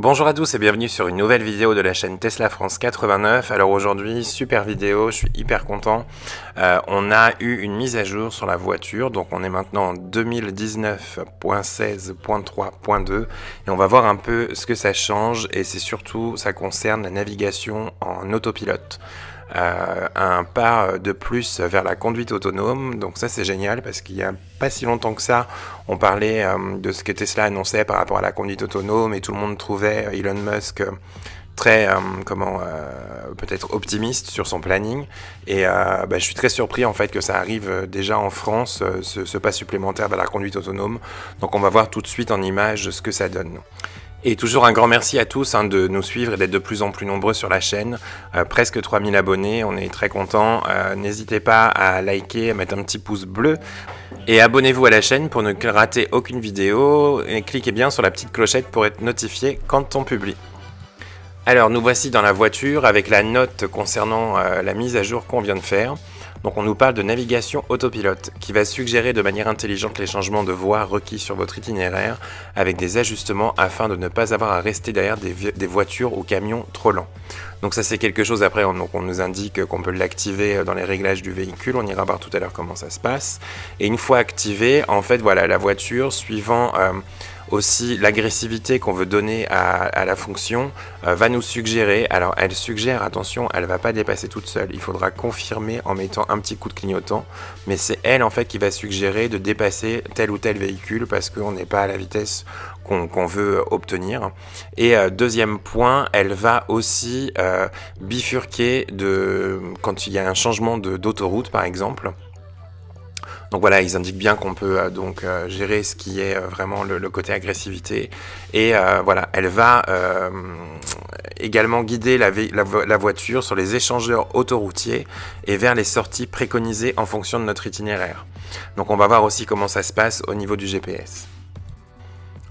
Bonjour à tous et bienvenue sur une nouvelle vidéo de la chaîne Tesla France 89. Alors aujourd'hui, super vidéo, je suis hyper content. On a eu une mise à jour sur la voiture, donc on est maintenant en 2019.16.3.2 et on va voir un peu ce que ça change et c'est surtout, ça concerne la navigation en autopilote. Un pas de plus vers la conduite autonome, donc ça c'est génial parce qu'il y a pas si longtemps que ça on parlait de ce que Tesla annonçait par rapport à la conduite autonome et tout le monde trouvait Elon Musk très peut-être optimiste sur son planning et je suis très surpris en fait que ça arrive déjà en France, ce pas supplémentaire vers la conduite autonome. Donc on va voir tout de suite en images ce que ça donne. Et toujours un grand merci à tous de nous suivre et d'être de plus en plus nombreux sur la chaîne. Presque 3000 abonnés, on est très contents. N'hésitez pas à liker, à mettre un petit pouce bleu. Et abonnez-vous à la chaîne pour ne rater aucune vidéo. Et cliquez bien sur la petite clochette pour être notifié quand on publie. Alors nous voici dans la voiture avec la note concernant la mise à jour qu'on vient de faire. Donc on nous parle de navigation autopilote qui va suggérer de manière intelligente les changements de voie requis sur votre itinéraire avec des ajustements afin de ne pas avoir à rester derrière des voitures ou camions trop lents. Donc ça c'est quelque chose après, on nous indique qu'on peut l'activer dans les réglages du véhicule, on ira voir tout à l'heure comment ça se passe. Et une fois activé, en fait voilà, la voiture suivant aussi l'agressivité qu'on veut donner à la fonction va nous suggérer, alors elle suggère, attention, elle va pas dépasser toute seule, il faudra confirmer en mettant un petit coup de clignotant, mais c'est elle en fait qui va suggérer de dépasser tel ou tel véhicule parce qu'on n'est pas à la vitesse qu'on veut obtenir. Et deuxième point, elle va aussi bifurquer quand il y a un changement d'autoroute par exemple. Donc voilà, ils indiquent bien qu'on peut gérer ce qui est vraiment le côté agressivité. Et voilà, elle va également guider la voiture sur les échangeurs autoroutiers et vers les sorties préconisées en fonction de notre itinéraire. Donc on va voir aussi comment ça se passe au niveau du GPS.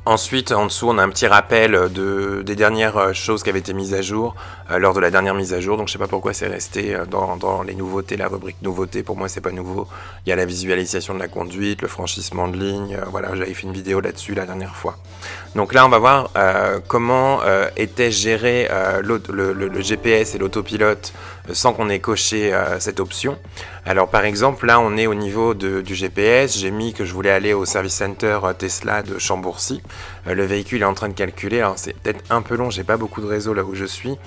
Ensuite, en dessous, on a un petit rappel des dernières choses qui avaient été mises à jour lors de la dernière mise à jour. Donc, je sais pas pourquoi c'est resté dans les nouveautés, la rubrique nouveautés. Pour moi, c'est pas nouveau. Il y a la visualisation de la conduite, le franchissement de ligne. Voilà, j'avais fait une vidéo là-dessus la dernière fois. Donc là, on va voir comment était géré le GPS et l'autopilote sans qu'on ait coché cette option. Alors, par exemple, là, on est au niveau du GPS. J'ai mis que je voulais aller au service center Tesla de Chambourcy. Le véhicule est en train de calculer, alors c'est peut-être un peu long, j'ai pas beaucoup de réseau là où je suis,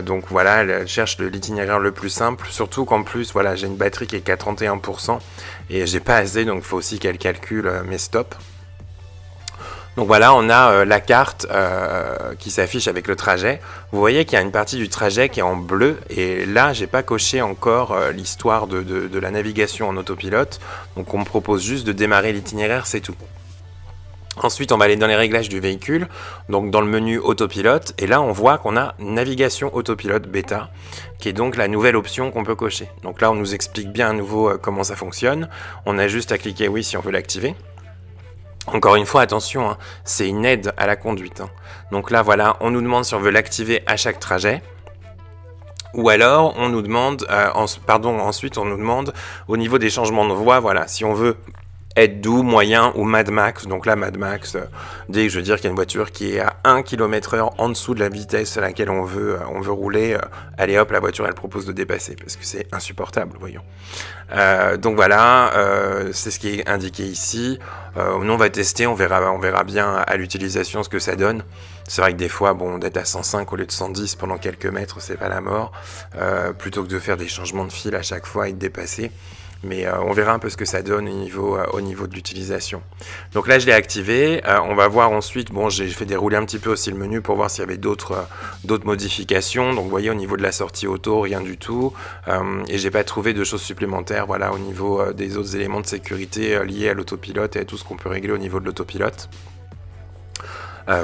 donc voilà, elle cherche l'itinéraire le plus simple, surtout qu'en plus voilà, j'ai une batterie qui est qu'à 31% et j'ai pas assez, donc il faut aussi qu'elle calcule mes stops. Donc voilà, on a la carte qui s'affiche avec le trajet. Vous voyez qu'il y a une partie du trajet qui est en bleu et là j'ai pas coché encore l'histoire de la navigation en autopilote, donc on me propose juste de démarrer l'itinéraire, c'est tout. Ensuite, on va aller dans les réglages du véhicule, donc dans le menu autopilote, et là on voit qu'on a navigation autopilote bêta, qui est donc la nouvelle option qu'on peut cocher. Donc là on nous explique bien à nouveau comment ça fonctionne, on a juste à cliquer oui si on veut l'activer. Encore une fois, attention, c'est une aide à la conduite. Donc là voilà, on nous demande si on veut l'activer à chaque trajet. Ou alors on nous demande, ensuite on nous demande au niveau des changements de voie, voilà, si on veut être doux, moyen ou Mad Max. Donc là, Mad Max, dès que je veux dire qu'il y a une voiture qui est à 1 km/h en dessous de la vitesse à laquelle on veut rouler, allez hop, la voiture elle propose de dépasser parce que c'est insupportable, voyons. Donc voilà, c'est ce qui est indiqué ici. Nous on va tester, on verra bien à l'utilisation ce que ça donne. C'est vrai que des fois, bon, d'être à 105 au lieu de 110 pendant quelques mètres, c'est pas la mort. Plutôt que de faire des changements de fil à chaque fois et de dépasser. Mais on verra un peu ce que ça donne au niveau de l'utilisation. Donc là, je l'ai activé. On va voir ensuite, bon, j'ai fait dérouler un petit peu aussi le menu pour voir s'il y avait d'autres modifications. Donc vous voyez, au niveau de la sortie auto, rien du tout. Et j'ai pas trouvé de choses supplémentaires, voilà, au niveau des autres éléments de sécurité liés à l'autopilote et à tout ce qu'on peut régler au niveau de l'autopilote.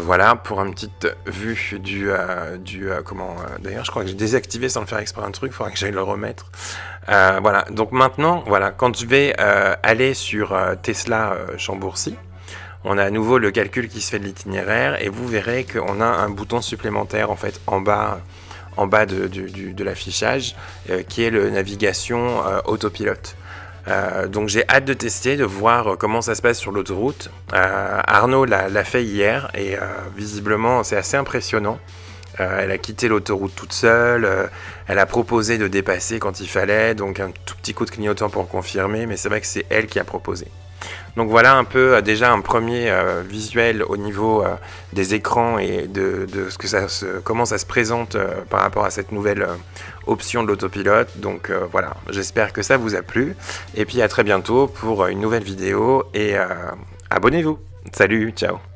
Voilà pour une petite vue d'ailleurs je crois que j'ai désactivé sans le faire exprès un truc, il faudra que j'aille le remettre. Voilà, donc maintenant, voilà, quand je vais aller sur Tesla Chambourcy, on a à nouveau le calcul qui se fait de l'itinéraire et vous verrez qu'on a un bouton supplémentaire en fait en bas de l'affichage qui est le navigation autopilote. Donc j'ai hâte de tester, de voir comment ça se passe sur l'autoroute. Arnaud l'a fait hier et visiblement c'est assez impressionnant. Elle a quitté l'autoroute toute seule, elle a proposé de dépasser quand il fallait, donc un tout petit coup de clignotant pour confirmer, mais c'est vrai que c'est elle qui a proposé. Donc voilà un peu déjà un premier visuel au niveau des écrans et de ce que comment ça se présente par rapport à cette nouvelle option de l'autopilote. Donc voilà, j'espère que ça vous a plu. Et puis à très bientôt pour une nouvelle vidéo et abonnez-vous. Salut, ciao.